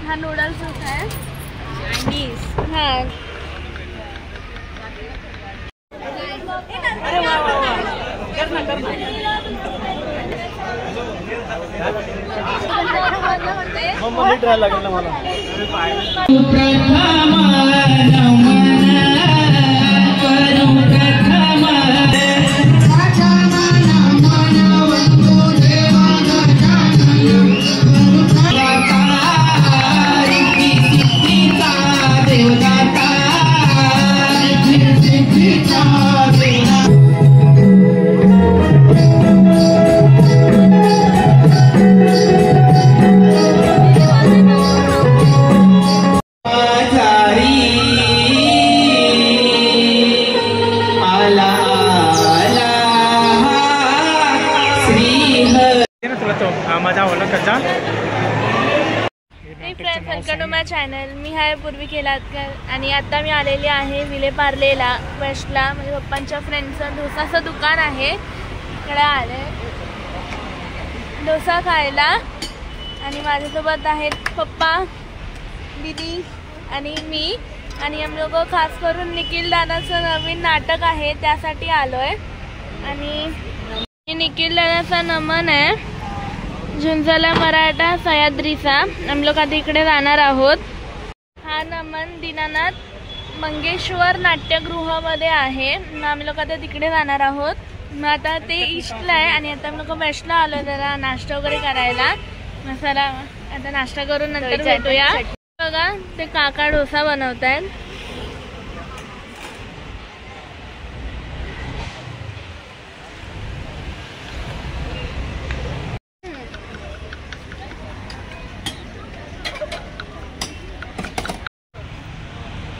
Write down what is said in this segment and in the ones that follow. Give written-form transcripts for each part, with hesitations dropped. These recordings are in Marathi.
हा नूडल्स आहे चायनीज। हाँ अरे वाह वाह वाह, करना करना। मम्मा नीट राहायला लागेल ना मला। चॅनल मी हाय पूर्वी केलातकर आणि आता मी आलेली आहे विलेपार्लेला वेस्टला, म्हणजे पप्पांच्या फ्रेंडचं डोसाचं दुकान आहे, इकडे आले डोसा खायला। आणि माझ्यासोबत आहेत पप्पा, दीदी आणि मी, आणि आम्ही लोक खास करून निखिल दादाचं नवीन नाटक आहे त्यासाठी आलोय। आणि निखिल दादाचा नमन आहे झुंझला मराठा सह्याद्रीचा, आम्ही लोक आता इकडे जाणार आहोत। हा नमन दीनानाथ मंगेश्वर नाट्यगृहामध्ये आहे, आम्ही लोक आता तिकडे जाणार आहोत। मग आता ते ईस्टला आहे आणि आता आम्ही लोक वेस्टला आलो जरा नाश्ता वगैरे करायला। मसाला आता नाश्ता करून नंतर भेटूया। बघा ते काका डोसा बनवतायत।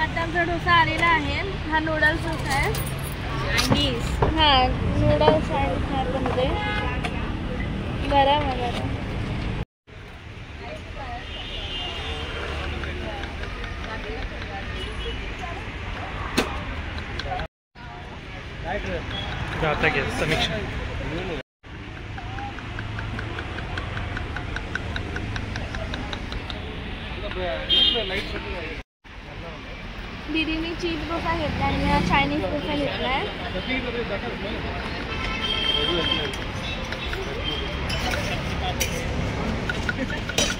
आता आमचा डोसा आलेला आहे, हा नूडल्स डोसा आहे चायनीज। हाँ नूडल्स आहे मध्ये गरम वगैरे। जाता क्या समीक्षा दीदीने चीज डोसा घेतला आणि मी हा चायनीज डोसा घेतलाय।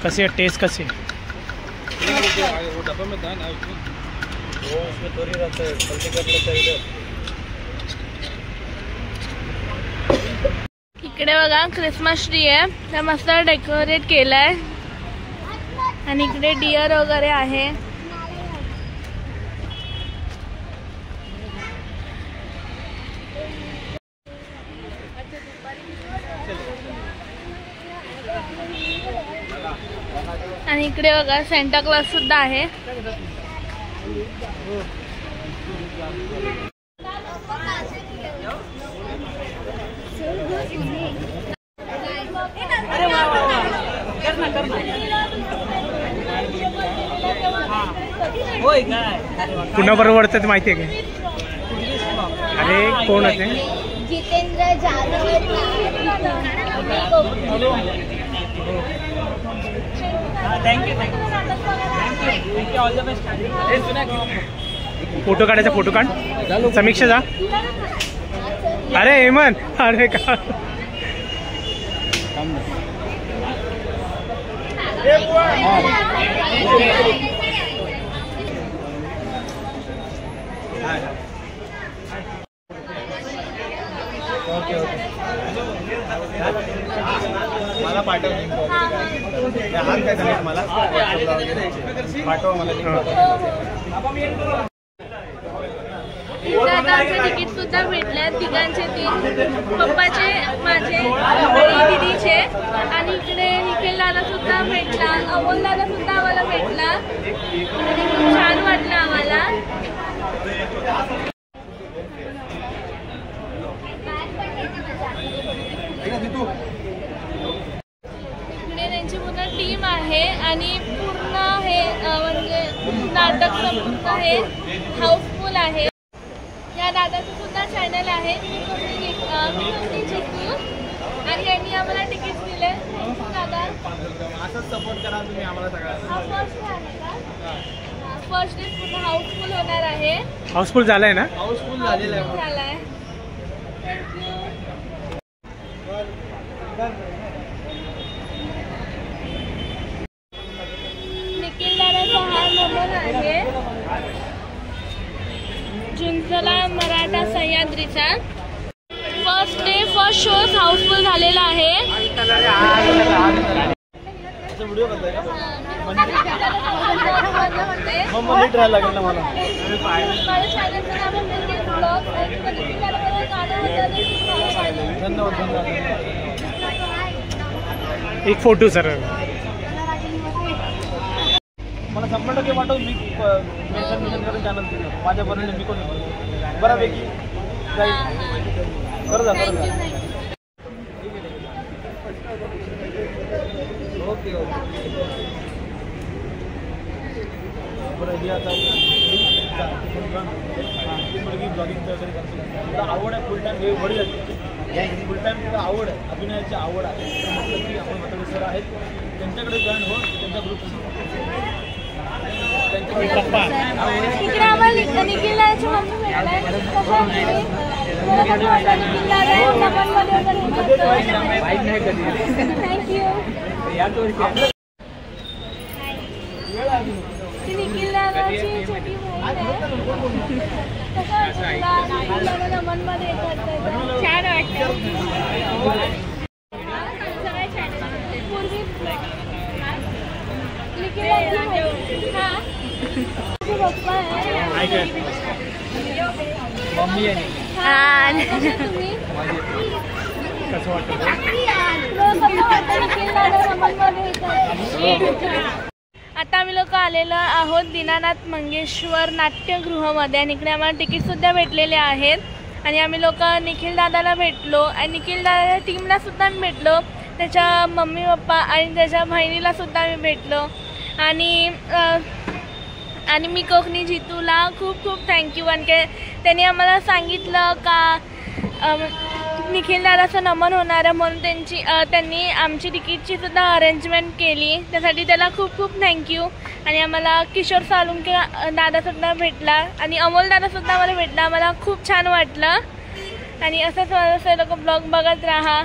कसी है टेस्ट कसी है? इकडे बघा क्रिसमस ट्री आहे, त्या मस्त डेकोरेट केलाय आणि इकडे डिअर वगैरे आहे। आणि इकडे बघा सेंटा क्लॉज सुद्धा आहे। अरे वाह वाह वाह, करना करना। होय काय कुणाबरोबर वाटतं ते माहिती आहे का? अरे कोण आहे ते? Jitendra Jadhav. Thank you all the best. Photo काढायचा, फोटो काढ, समीक्षा जा। अरे हेमंत, अरे का मला पाठव हात काय झालं मला पाठवा मला। तिकीट सुद्धा भेटले तिघांचे, 3 पप्पाचे, माझे आणि दीदीचे। आणि इकडे निखिल दादा सुद्धा भेटला, अमोल दादा सुद्धा आम्हाला भेटला आणि खूप छान वाटलं आम्हाला। इकडे त्यांची पूर्ण टीम आहे आणि पूर्ण हे म्हणजे नाटक संपूर्ण हे हाऊसफुल आहे। या दादाचं सुद्धा चॅनल आहे, मी जितू आणि यांनी आम्हाला तिकीट दिले दादा. असंच सपोर्ट करा तुम्ही आम्हाला सगळ्यांना. हा फर्स्ट डे आहे का? फर्स्ट डे पूर्ण हाऊसफुल होणार आहे. हाऊसफुल झालाय ना? हाऊसफुल झालेला आहे. झालाय. थँक्यू. निखिल दादाचा हा नंबर आहे जुंचला मराठा सह्याद्रीचा. First day first show housefull झालेला आहे. व्हिडिओ करताय का? नीट राहायला लागेल ना मला. धन्यवाद. एक फोटो सर मला 100% वाटव. मी मेन्शन करून चॅनल दिलं माझ्यापर्यंत. मी कोण बऱ्यापैकी कर जा. ओके बरं. ही आता ती मुलगी ब्लॉगिंग वगैरे करते. तुला आवड आहे फुल टाईम हे वडील आहेत. फुल टाईम तुला आवड आहे, अभिनयाची आवड आहे. तर म्हटलं की आपण म्हातारे सर आहेत त्यांच्याकडे जॉईन हो. त्यांच्या ग्रुप इकडे आम्हाला निखिल दादाची मम्मी भेटलाय. थँक्यू. ती निखिल दादाची छोटी बहीण आहे. नमनमध्ये येतात छान वाटतं. पूर्वी निखिल पप्पा आहे. मम्मी आहे. कसं वाटतं? आता आम्ही लोक आलेलो आहोत दीनानाथ मंगेशकर नाट्यगृहामध्ये आणि इकडे आम्हाला तिकीटसुद्धा भेटलेले आहेत. आणि आम्ही लोक निखिल दादाला भेटलो आणि निखिल दादाच्या टीमला सुद्धा आम्ही भेटलो. त्याच्या मम्मी पप्पा आणि त्याच्या बहिणीला सुद्धा आम्ही भेटलो. आणि मी कोकणी जितूला खूप खूप थँक्यू. कारण की त्यांनी आम्हाला सांगितलं का निखिल दादाचं नमन होणार आहे म्हणून त्यांनी आमची तिकीटची सुद्धा अरेंजमेंट केली. त्यासाठी त्याला खूप खूप थँक्यू. आणि आम्हाला किशोर साळुंके दादासुद्धा भेटला आणि अमोल दादासुद्धा आम्हाला भेटला. आम्हाला खूप छान वाटलं. आणि असंच लोक ब्लॉग बघत राहा.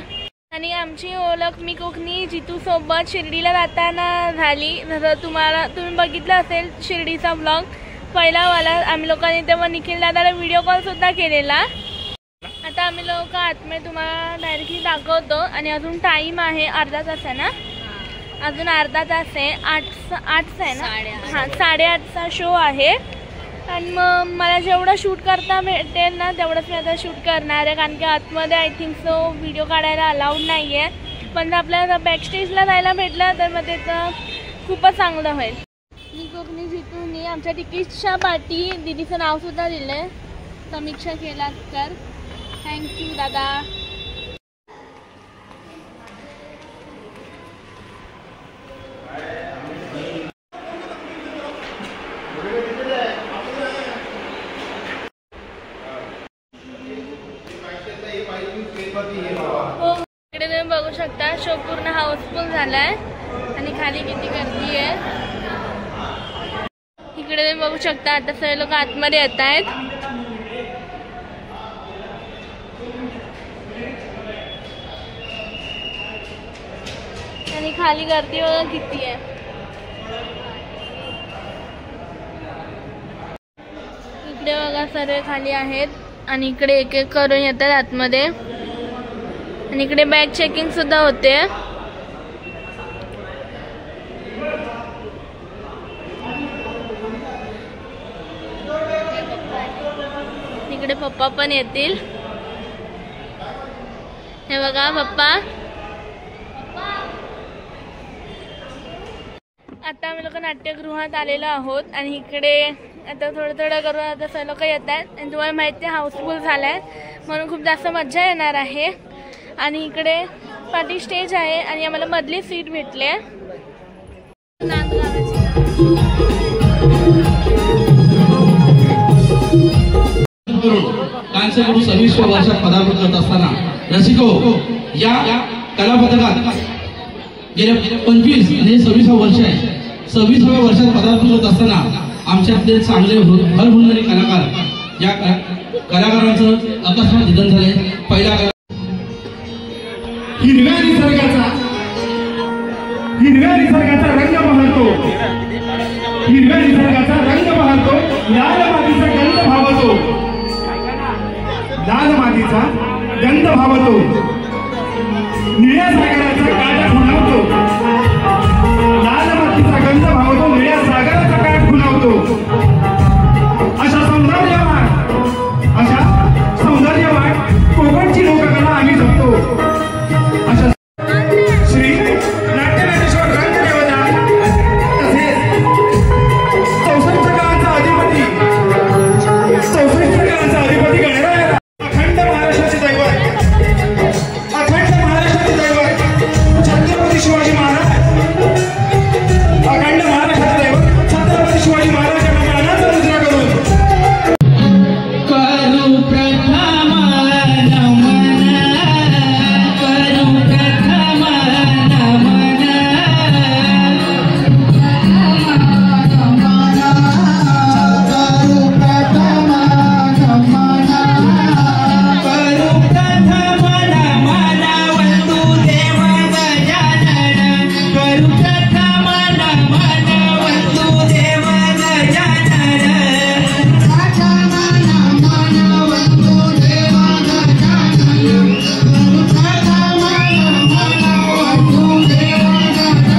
आणि आमची ओळख मी कोकणी जितूसोबत शिर्डीला जाताना झाली. जसं तुम्ही बघितलं असेल शिर्डीचा ब्लॉग पहिलावाला. आम्ही लोकांनी तेव्हा निखिल दादाला व्हिडिओ कॉलसुद्धा केलेला. आता आम्ही लोक आतमध्ये तुम्हाला डायरेक्टली दाखवतो. आणि अजून टाईम आहे अर्धा तास आहे ना? अजून अर्धा तास आहे. 8चा आहे ना? हां 8:30चा शो आहे. आणि मग मला जेवढं शूट करता भेटेल ना तेवढंच मी आता शूट करणार आहे. कारण की आतमध्ये आय थिंक सो व्हिडिओ काढायला अलाउड नाही आहे. पण आपल्याला बॅकस्टेजला जायला भेटलं तर मग त्याचं खूपच चांगलं होईल. मी कोकणी जितून आमच्या तिकीटच्या पाठी दिदीचं नावसुद्धा दिलं आहे. समीक्षा केलाकर. थँक्यू दादा. इकडे तुम्ही बघू शकता शो पूर्ण हाऊसफुल झालाय. आणि खाली किती गर्दी आहे इकडे तुम्ही बघू शकता. आता सगळे लोक आतमध्ये येत आहेत. आणि खाली गर्दी बघा किती आहे. इकडे बघा सर्व खाली आहेत. आणि इकडे एक एक करून येतात आतमध्ये. आणि इकडे बॅग चेकिंग सुद्धा होते. इकडे पप्पा पण येतील. हे बघा पप्पा. आता आम्ही लोक नाट्यगृहात आलेलो आहोत. आणि इकडे आता थोडं करून आता सर्व लोक येत आहेत. आणि तुम्हाला माहिती आहे हाऊसफुल झाला आहे म्हणून खूप जास्त मजा येणार आहे. आणि इकडे पार्टी स्टेज आहे. आणि आम्हाला मधली सीट भेटली आहे. कांस्य गुरु 26व्या वर्षात पदार्पण करत असताना रसिको या कला पथकात गेल्या 25 म्हणजे 26 वर्ष आहे. 26व्या वर्षात पदार्पण होत असताना आमच्यातले चांगले भरभुंडणारे कलाकार या कलाकारांचं अकस्मात निधन झाले. पहिला हिरव्या निसर्गाचा रंग बहरतो, हिरव्या निसर्गाचा रंग बहरतो, लाल मातीचा गंध भावतो, लाल मातीचा गंध भावतो, निळ्या सागराचा काठ खुणावतो, लाल मातीचा गंध भावतो, निळ्या सागराचा काठ खुणावतो. अशा सौंदर्यवान कोकणची लोककला आम्ही जपतो. अशा श्री नाट्यज्ञानेश्वर रंगदेवता तसेच 64 कलांचा अधिपती गणरायाला अखंड महाराष्ट्राचे दैवत छत्रपती शिवाजी महाराज, अखंड महाराष्ट्राचे दैवत छत्रपती शिवाजी महाराज यांना मानाचा मुजरा करून करू प्रथम नमन, करू प्रथम नमन, करू प्रथम नमन, करू प्रथम नमन वसुदेव गजानन, करू प्रथम नमन वसुदेव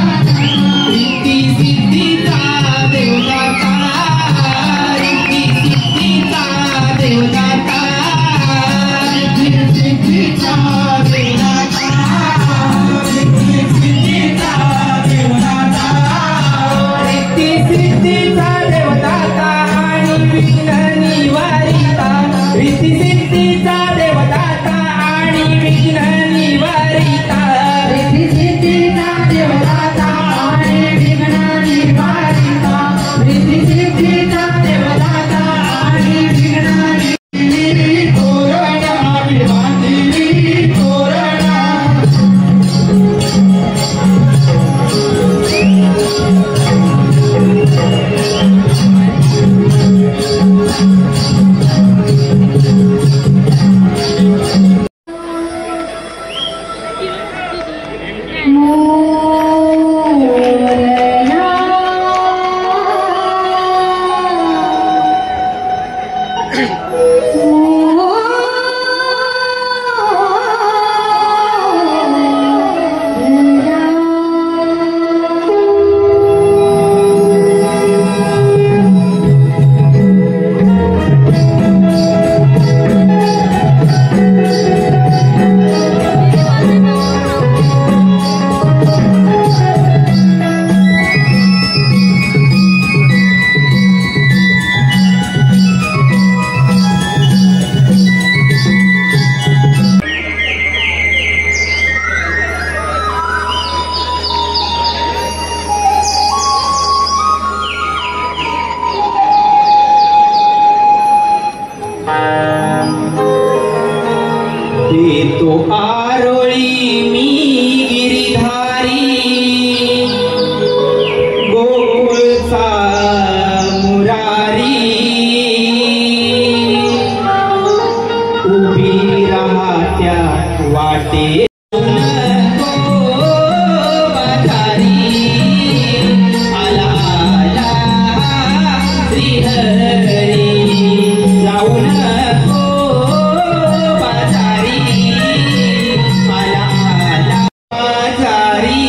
गजानन, रिद्धी सिद्धीचा देवदाता, रिद्धी सिद्धीचा देवदाता, रिद्धी सिद्धीचा देवदाता, रिद्धी सिद्धीचा देवदाता, रिद्धी सिद्धीचा देवदाता आणि विघ्न निवारिता, रिद्धी सिद्धीचा देवदाता आणि विघ्न निवारिता, रिद्धी सिद्धीचा देवदाता आणि विघ्न निवारिता, रिद्धी सिद्धीचा देवदाता आणि विघ्न निवारिता. तोरणा विभांती तोरणा, तो आरोळी मी गिरिधारी, गोकुळचा मुरारी, उभी राहत्या वाटे आला आला श्रीहरी, जाऊ नको बाजारी, आला आला बाजारी,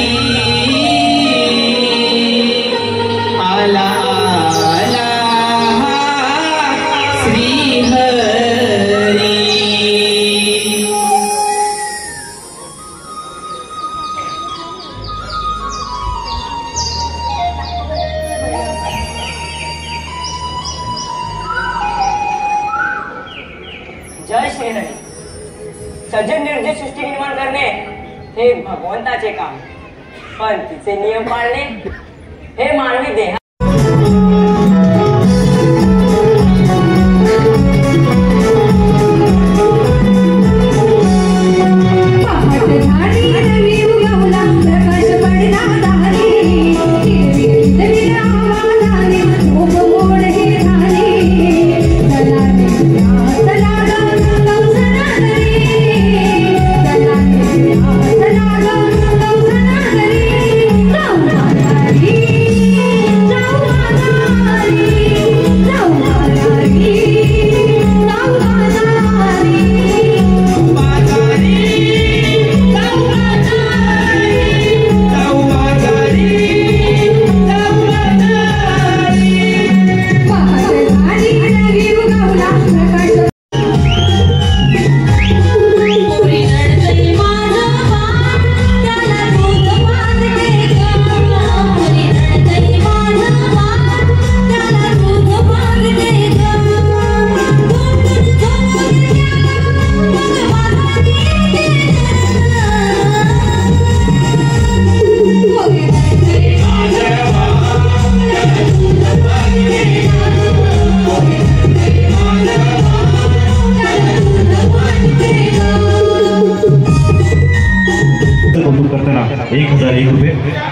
आला आला श्रीहरी. जय श्रीहरी. सजन निर्जय सृष्टी निर्माण करणे हे भगवंताचे काम, पण तिचे नियम पाळणे हे मानवी देह. पहाट झाली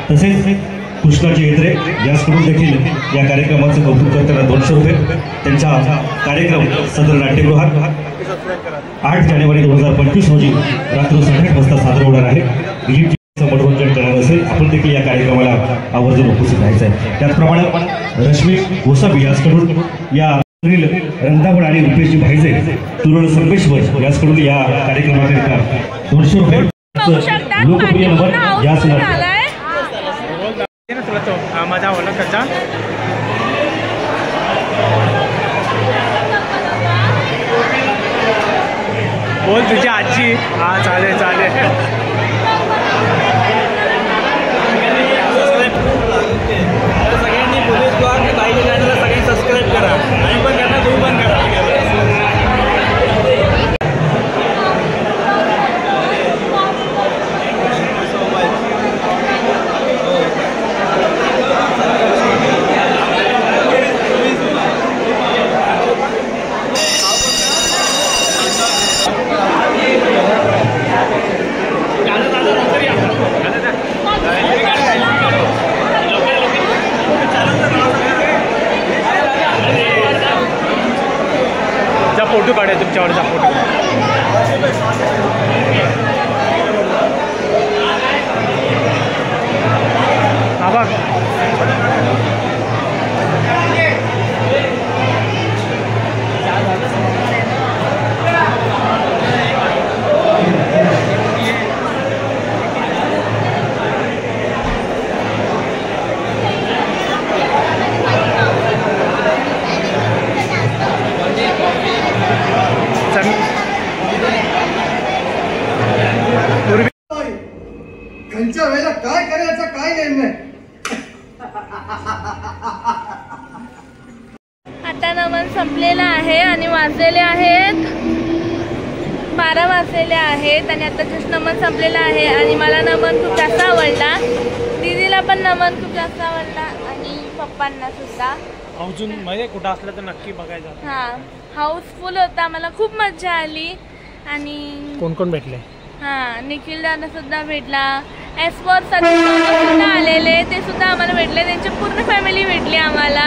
तसेच कृष्णाजी येत्रे याचकडून देखील या कार्यक्रमाचं कौतुक करताना 200 रुपये. त्यांचा कार्यक्रम सदर नाट्यगृहात 8 जानेवारी 2025 रोजी रात्री 8:30 वाजता साजरा होणार आहे. दिलीपजीचं मनोरंजन करणार असेल, आपण देखील या कार्यक्रमाला आवर्जून उपस्थित राहायचं आहे. त्याचप्रमाणे रश्मी गोसावी याचकडून या रंधावड आणि रुपेशजी भाईजे तुरळ संपेश्वर याचकडून या कार्यक्रमाकरिता 200 रुपये. लोकप्रिय नंबर याच तुला तो माझा आवडला कच्चा बोल तुझी आजी. हा चालेल चालेल. सगळ्यांनी पोलीस ब्लॉग पाहिजे चॅनलला सगळ्यांनी सबस्क्राईब करा. आणि पण करा, तुम्ही पण करा. फोटो काढा तुमच्यावरचा फोटो. हा बघ त्यांच्या वेळेला काय करायचं काय निर्णय. आता नमन संपलेला आहे आणि वाजलेले आहेत 12 वाजलेले आहेत आणि आता जस्ट नमन संपलेला आहे आणि मला नमन खूप जास्त आवडला. दीदीला पण नमन खूप जास्त आवडला आणि पप्पांना सुद्धा. अजून म्हणजे कुठं असलं तर नक्की बघायचं. हां, हाऊसफुल होता, मला खूप मजा आली. आणि कोण कोण भेटले? हां, निखिल दादा सुद्धा भेटला. एसफोर सतीश सुद्धा आलेले, ते सुद्धा आम्हाला भेटले. त्यांची पूर्ण फॅमिली भेटली आम्हाला.